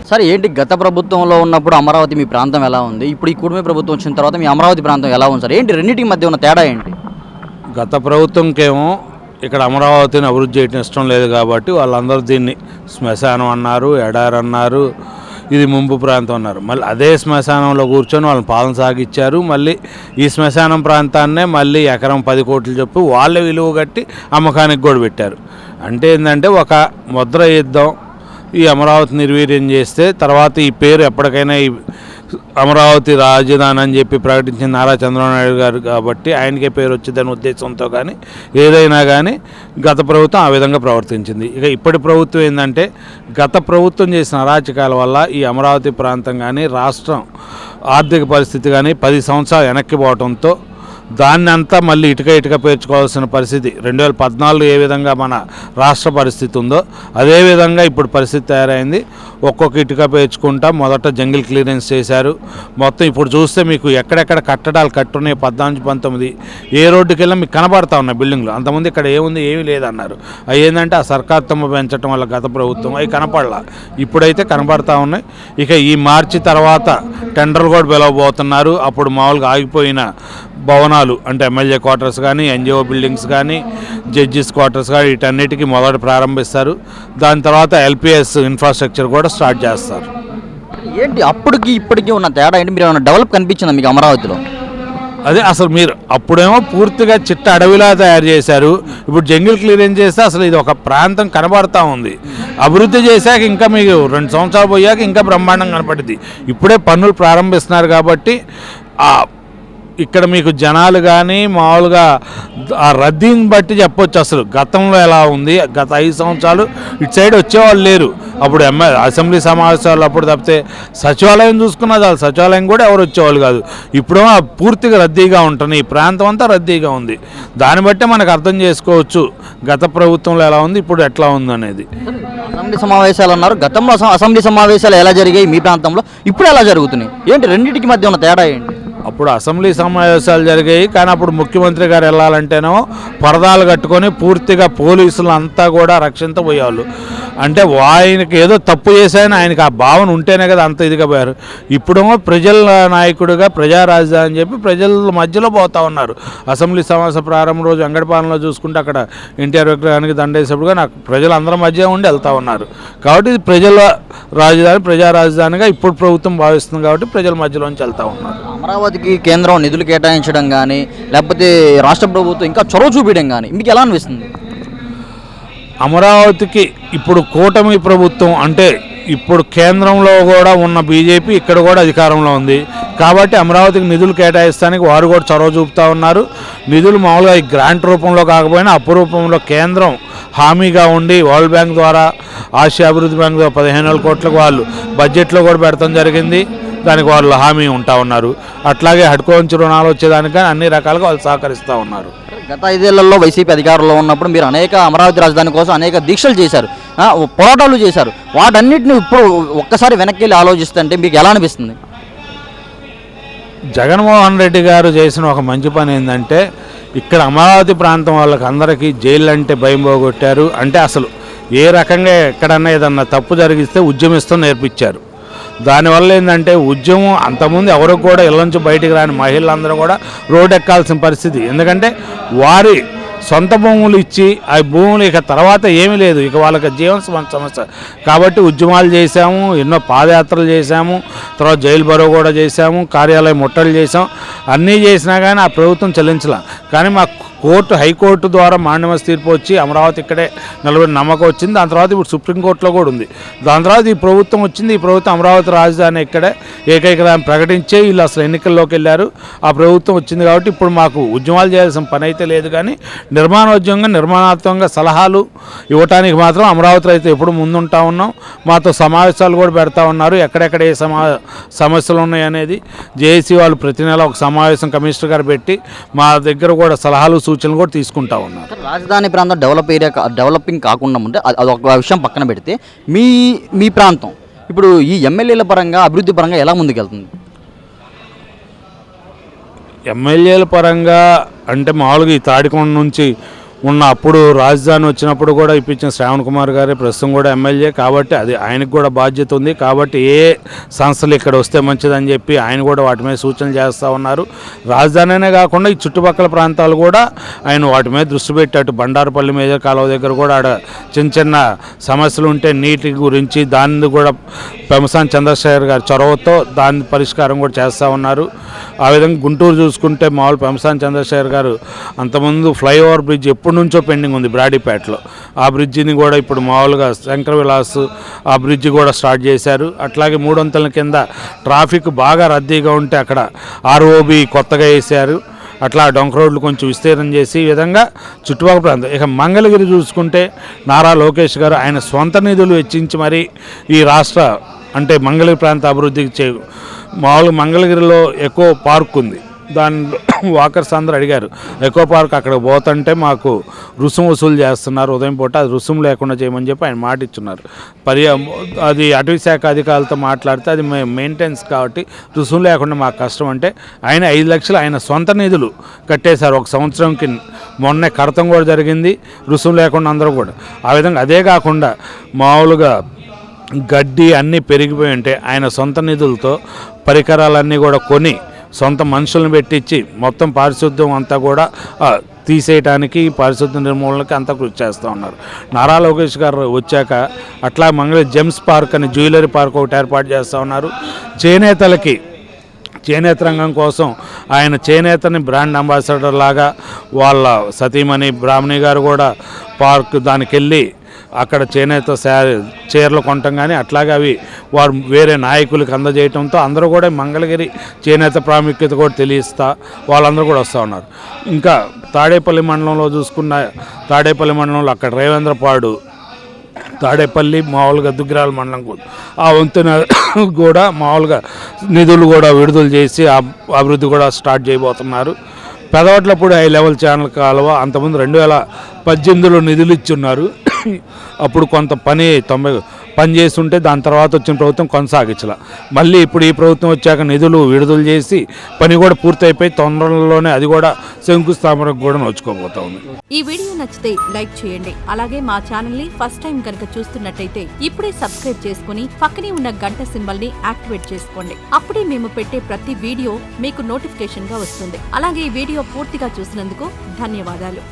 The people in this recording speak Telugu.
సరే ఏంటి గత ప్రభుత్వంలో ఉన్నప్పుడు అమరావతి మీ ప్రాంతం ఎలా ఉంది? ఇప్పుడు ఈ కూటమి ప్రభుత్వం వచ్చిన తర్వాత మీ అమరావతి ప్రాంతం ఎలా ఉంది సార్? ఏంటి రెండింటికి మధ్య ఉన్న తేడా ఏంటి? గత ప్రభుత్వంకేమో ఇక్కడ అమరావతిని అభివృద్ధి చేయడం ఇష్టం లేదు కాబట్టి వాళ్ళందరూ దీన్ని శ్మశానం అన్నారు, ఎడారి అన్నారు, ఇది ముంపు ప్రాంతం అన్నారు. మళ్ళీ అదే శ్మశానంలో కూర్చొని వాళ్ళని పాలన సాగించారు. మళ్ళీ ఈ శ్మశానం ప్రాంతాన్నే మళ్ళీ ఎకరం 10 కోట్లు చెప్పి వాళ్ళే విలువ కట్టి అమ్మకానికి కూడా పెట్టారు. అంటే ఏంటంటే ఒక ముద్ర యుద్ధం, ఈ అమరావతి నిర్వీర్యం చేస్తే తర్వాత ఈ పేరు ఎప్పటికైనా ఈ అమరావతి రాజధాని అని చెప్పి ప్రకటించిన నారా చంద్రబాబు నాయుడు గారు కాబట్టి ఆయనకే పేరు వచ్చిందనే ఉద్దేశంతో కానీ ఏదైనా కానీ గత ప్రభుత్వం ఆ విధంగా ప్రవర్తించింది. ఇక ఇప్పటి ప్రభుత్వం ఏంటంటే గత ప్రభుత్వం చేసిన అరాచకాల వల్ల ఈ అమరావతి ప్రాంతం కానీ రాష్ట్రం ఆర్థిక పరిస్థితి కానీ 10 సంవత్సరాలు వెనక్కి పోవడంతో దాన్ని అంతా మళ్ళీ ఇటుక పేర్చుకోవాల్సిన పరిస్థితి 2014 ఏ విధంగా మన రాష్ట్ర పరిస్థితి ఉందో అదేవిధంగా ఇప్పుడు పరిస్థితి తయారైంది. ఒక్కొక్క ఇటుక పేర్చుకుంటా మొదట జంగిల్ క్లియరెన్స్ చేశారు. మొత్తం ఇప్పుడు చూస్తే మీకు ఎక్కడెక్కడ కట్టడాలు కట్టున్నాయి 14, 19 ఏ రోడ్డుకి వెళ్ళినా మీకు కనబడతా ఉన్నాయి బిల్డింగ్లు. అంతకుముందు ఇక్కడ ఏముంది ఏమీ లేదన్నారు. అవి ఏంటంటే ఆ సర్కార్ తమ్మ పెంచడం వల్ల గత ప్రభుత్వం అవి కనపడలా, ఇప్పుడైతే కనబడతా ఉన్నాయి. ఇక ఈ మార్చి తర్వాత టెండర్లు కూడా పిలవబోతున్నారు. అప్పుడు మామూలుగా ఆగిపోయిన భవనాలు అంటే ఎమ్మెల్యే క్వార్టర్స్ కానీ, ఎన్జిఓ బిల్డింగ్స్ కానీ, జడ్జిస్ క్వార్టర్స్ కానీ వీటన్నిటికీ మొదట ప్రారంభిస్తారు. దాని తర్వాత ఎల్పిఎస్ ఇన్ఫ్రాస్ట్రక్చర్ కూడా స్టార్ట్ చేస్తారు. ఏంటి అప్పటికి ఇప్పటికీ ఉన్న తేడా ఏంటి? మీరు ఏమైనా డెవలప్ కనిపించిందా మీకు అమరావతిలో? అదే అసలు మీరు అప్పుడేమో పూర్తిగా చిట్ట అడవిలా తయారు చేశారు. ఇప్పుడు జంగిల్ క్లియరెన్స్ చేస్తే అసలు ఇది ఒక ప్రాంతం కనబడతా ఉంది. అభివృద్ధి చేశాక ఇంకా మీకు 2 సంవత్సరాలు పోయాక ఇంకా బ్రహ్మాండం కనపడుతుంది. ఇప్పుడే పన్నులు ప్రారంభిస్తున్నారు కాబట్టి ఇక్కడ మీకు జనాలు కానీ మామూలుగా ఆ రద్దీని బట్టి చెప్పొచ్చు అసలు గతంలో ఎలా ఉంది. గత 5 సంవత్సరాలు ఇటు సైడ్ వచ్చేవాళ్ళు లేరు. అప్పుడు అసెంబ్లీ సమావేశాలు అప్పుడు తప్పితే సచివాలయం చూసుకున్నా చాలు, సచివాలయం కూడా ఎవరు వచ్చేవాళ్ళు కాదు. ఇప్పుడు పూర్తిగా రద్దీగా ఉంటుంది. ఈ ప్రాంతం అంతా రద్దీగా ఉంది. దాన్ని బట్టి మనకు అర్థం చేసుకోవచ్చు గత ప్రభుత్వంలో ఎలా ఉంది, ఇప్పుడు ఎట్లా ఉంది అనేది. అసెంబ్లీ సమావేశాలు అన్నారు. గతంలో అసెంబ్లీ సమావేశాలు ఎలా జరిగాయి మీ ప్రాంతంలో, ఇప్పుడు ఎలా జరుగుతున్నాయి? ఏంటి రెండింటికి మధ్య ఉన్న తేడా ఏంటి? అప్పుడు అసెంబ్లీ సమావేశాలు జరిగాయి కానీ అప్పుడు ముఖ్యమంత్రి గారు వెళ్ళాలంటేనేమో పరదాలు కట్టుకొని పూర్తిగా పోలీసులు అంతా కూడా రక్షించబోయేవాళ్ళు. అంటే ఆయనకి ఏదో తప్పు చేశాయని ఆయనకి ఆ భావన ఉంటేనే కదా అంత ఇదిగా పోయారు. ఇప్పుడేమో ప్రజల నాయకుడిగా ప్రజా రాజధాని అని చెప్పి ప్రజల మధ్యలో పోతా ఉన్నారు. అసెంబ్లీ సమావేశ ప్రారంభం రోజు వెంకటపాలెంలో చూసుకుంటే అక్కడ ఎన్టీఆర్ విగ్రహానికి దండేసేప్పుడుగా నాకు ప్రజలందరి మధ్య ఉండి వెళ్తూ ఉన్నారు. కాబట్టి ఇది ప్రజల రాజధాని, ప్రజా రాజధానిగా ఇప్పుడు ప్రభుత్వం భావిస్తుంది కాబట్టి ప్రజల మధ్యలోంచి వెళ్తూ ఉన్నారు. అమరావతికి కేంద్రం నిధులు కేటాయించడం కానీ లేకపోతే రాష్ట్ర ప్రభుత్వం ఇంకా చొరవ చూపించడం కానీ మీకు ఎలా అనిపిస్తుంది? అమరావతికి ఇప్పుడు కూటమి ప్రభుత్వం అంటే ఇప్పుడు కేంద్రంలో కూడా ఉన్న బీజేపీ ఇక్కడ కూడా అధికారంలో ఉంది కాబట్టి అమరావతికి నిధులు కేటాయిస్తానికి వారు కూడా చొరవ చూపుతూ ఉన్నారు. నిధులు మామూలుగా ఈ గ్రాంట్ రూపంలో కాకపోయినా అప్పు రూపంలో కేంద్రం హామీగా ఉండి వరల్డ్ బ్యాంక్ ద్వారా, ఆసియా అభివృద్ధి బ్యాంక్ ద్వారా 15,000 కోట్లకు వాళ్ళు బడ్జెట్లో కూడా పెడతాం జరిగింది. దానికి వాళ్ళు హామీ ఉంటా ఉన్నారు. అట్లాగే హడ్కోంచి రుణాలు వచ్చేదానికి అన్ని రకాలుగా వాళ్ళు సహకరిస్తూ ఉన్నారు. గత 5 ఏళ్లలో వైసీపీ అధికారంలో ఉన్నప్పుడు మీరు అనేక అమరావతి రాజధాని కోసం అనేక దీక్షలు చేశారు, పోరాటాలు చేశారు. వాటన్నిటిని ఇప్పుడు ఒక్కసారి వెనక్కి వెళ్ళి ఆలోచిస్తుంటే మీకు ఎలా అనిపిస్తుంది? జగన్మోహన్ రెడ్డి గారు చేసిన ఒక మంచి పని ఏంటంటే ఇక్కడ అమరావతి ప్రాంతం వాళ్ళకి అందరికీ జైలు అంటే భయం పోగొట్టారు. అంటే అసలు ఏ రకంగా ఎక్కడన్నా ఏదన్నా తప్పు జరిగిస్తే ఉద్యమిస్తూ నేర్పించారు. దానివల్ల ఏంటంటే ఉద్యమం అంతకుముందు ఎవరికి కూడా ఇళ్ళ నుంచి బయటికి రాని మహిళలందరూ కూడా రోడ్డు ఎక్కాల్సిన పరిస్థితి. ఎందుకంటే వారి సొంత భూములు ఇచ్చి ఆ భూములు ఇక తర్వాత ఏమీ లేదు, ఇక వాళ్ళకి జీవన సమస్య కాబట్టి ఉద్యమాలు చేశాము, ఎన్నో పాదయాత్రలు చేశాము, తర్వాత జైలు బరో కూడా చేశాము, కార్యాలయం ముట్టలు చేసాం. అన్నీ చేసినా కానీ ఆ ప్రభుత్వం చెల్లించలే. కానీ మా హైకోర్టు ద్వారా మాండమస్ తీర్పు వచ్చి అమరావతి ఇక్కడే నిలబడి నమ్మకం వచ్చింది. దాని తర్వాత ఇప్పుడు సుప్రీంకోర్టులో కూడా ఉంది. దాని తర్వాత ఈ ప్రభుత్వం వచ్చింది. ఈ ప్రభుత్వం అమరావతి రాజధాని ఇక్కడే ఏకైక ప్రకటించే వీళ్ళు అసలు ఎన్నికల్లోకి వెళ్ళారు. ఆ ప్రభుత్వం వచ్చింది కాబట్టి ఇప్పుడు మాకు ఉద్యమాలు చేయాల్సిన పని అయితే లేదు. కానీ నిర్మాణాత్మకంగా సలహాలు ఇవ్వటానికి మాత్రం అమరావతిలో అయితే ఎప్పుడు ముందుంటా ఉన్నాం. మాతో సమావేశాలు కూడా పెడతా ఉన్నారు. ఎక్కడెక్కడ ఏ సమస్యలు ఉన్నాయి అనేది జేఏసీ వాళ్ళు ప్రతి నెల ఒక సమావేశం కమిషనర్ గారు పెట్టి మా దగ్గర కూడా సలహాలు సూచనలు కూడా తీసుకుంటా ఉన్నారు. రాజధాని ప్రాంతం డెవలపింగ్ కాకుండా ముందే అది ఒక విషయం పక్కన పెడితే మీ ప్రాంతం ఇప్పుడు ఈ ఎమ్మెల్యేల పరంగా అభివృద్ధి పరంగా ఎలా ముందుకెళ్తుంది? ఎమ్మెల్యేల పరంగా అంటే మామూలుగా ఈ తాడికొండ నుంచి ఉన్న అప్పుడు రాజధాని వచ్చినప్పుడు కూడా ఇప్పించిన శ్రావణ్ కుమార్ గారి ప్రస్తుతం కూడా ఎమ్మెల్యే కాబట్టి అది ఆయనకు కూడా బాధ్యత ఉంది. కాబట్టి ఏ సంస్థలు ఇక్కడ వస్తే మంచిదని చెప్పి ఆయన కూడా వాటి మీద సూచనలు చేస్తూ ఉన్నారు. రాజధానినే కాకుండా ఈ చుట్టుపక్కల ప్రాంతాలు కూడా ఆయన వాటి మీద దృష్టి పెట్టాడు. బండారుపల్లి మేజర్ కాలువ దగ్గర కూడా ఆడ చిన్న చిన్న సమస్యలు ఉంటే నీటి గురించి దాన్ని కూడా పెమసాని చంద్రశేఖర్ గారి చొరవతో దాని పరిష్కారం కూడా చేస్తూ ఉన్నారు. ఆ విధంగా గుంటూరు చూసుకుంటే మామూలు పెమసాని చంద్రశేఖర్ గారు అంతకుముందు ఫ్లైఓవర్ బ్రిడ్జ్ ఎప్పటి నుంచో పెండింగ్ ఉంది బ్రాడీపేటలో. ఆ బ్రిడ్జిని కూడా ఇప్పుడు మామూలుగా శంకర విలాస్ ఆ బ్రిడ్జి కూడా స్టార్ట్ చేశారు. అట్లాగే 3 వంతెనల కింద ట్రాఫిక్ బాగా రద్దీగా ఉంటే అక్కడ ఆర్ఓబి కొత్తగా వేశారు. అట్లా డొంక రోడ్లు కొంచెం విస్తీర్ణం చేసి ఈ విధంగా చుట్టుపక్కల ప్రాంతం. ఇక మంగళగిరి చూసుకుంటే నారా లోకేష్ గారు ఆయన సొంత నిధులు వెచ్చించి మరి ఈ రాష్ట్ర అంటే మంగళగిరి ప్రాంత అభివృద్ధికి మామూలుగా మంగళగిరిలో ఎక్కువ పార్క్ ఉంది. దానిలో వాకర్స్ అందరూ అడిగారు ఎకో పార్క్ అక్కడ పోతుంటే మాకు రుసుము వసూలు చేస్తున్నారు ఉదయం పూట, అది రుసుము లేకుండా చేయమని చెప్పి ఆయన మాట ఇచ్చున్నారు. అది అటవీ శాఖ అధికారులతో మాట్లాడితే అది మెయింటెనెన్స్ కాబట్టి రుసుము లేకుండా మాకు కష్టం అంటే ఆయన 5 లక్షలు ఆయన సొంత నిధులు కట్టేశారు. 1 సంవత్సరంకి మొన్నే కడతం కూడా జరిగింది రుసుము లేకుండా అందరూ కూడా. ఆ విధంగా అదే కాకుండా మామూలుగా గడ్డి అన్నీ పెరిగిపోయి ఉంటే ఆయన సొంత నిధులతో పరికరాలన్నీ కూడా కొని సొంత మనుషులను పెట్టించి మొత్తం పారిశుద్ధ్యం అంతా కూడా తీసేయడానికి పారిశుద్ధ్య నిర్మూలనకి అంతా కృషి చేస్తూ ఉన్నారు. నారా లోకేష్ గారు వచ్చాక అట్లా మంగళగిరి జెమ్స్ పార్క్ అని జ్యువెలరీ పార్క్ ఒకటి ఏర్పాటు చేస్తూ ఉన్నారు. చేనేత రంగం కోసం ఆయన చేనేతని బ్రాండ్ అంబాసిడర్ లాగా వాళ్ళ సతీమణి బ్రాహ్మణి గారు కూడా పార్క్ దానికి వెళ్ళి అక్కడ చేనేత చీరలు కొనటం కానీ అట్లాగే అవి వారు వేరే నాయకులకు అందజేయటంతో అందరూ కూడా మంగళగిరి చేనేత ప్రాముఖ్యత కూడా తెలియస్తా వాళ్ళందరూ కూడా వస్తూ ఉన్నారు. ఇంకా తాడేపల్లి మండలంలో చూసుకున్న తాడేపల్లి మండలంలో అక్కడ రేవేంద్రపాడు తాడేపల్లి మామూలుగా దుగ్గిరాల మండలం కూడా ఆ వంతెన కూడా మామూలుగా నిధులు కూడా విడుదల చేసి అభివృద్ధి కూడా స్టార్ట్ చేయబోతున్నారు. పెదవట్లప్పుడు హై లెవెల్ ఛానల్ కాలువ అంతకుముందు 2018లో నిధులు ఇచ్చున్నారు. అప్పుడు కొంత పని చేస్తుంటే దాని తర్వాత వచ్చిన ప్రభుత్వం కొనసాగించాల. మళ్ళీ ఇప్పుడు ఈ ప్రభుత్వం వచ్చాక నిధులు విడుదల చేసి పని కూడా పూర్తయిపోయి తొందరలోనే అది కూడా శంకుస్థాపనకు కూడా నోచుకోబోతా ఉంది. ఈ వీడియో నచ్చితే లైక్ చేయండి. అలాగే మా ఛానల్ ని ఫస్ట్ టైం కనుక చూస్తున్నట్టయితే ఇప్పుడే సబ్స్క్రైబ్ చేసుకుని పక్కనే ఉన్న గంట సింబల్ ని యాక్టివేట్ చేసుకోండి. అప్పుడే మేము పెట్టే ప్రతి వీడియో మీకు నోటిఫికేషన్ గా వస్తుంది. అలాగే ఈ వీడియో పూర్తిగా చూసినందుకు ధన్యవాదాలు.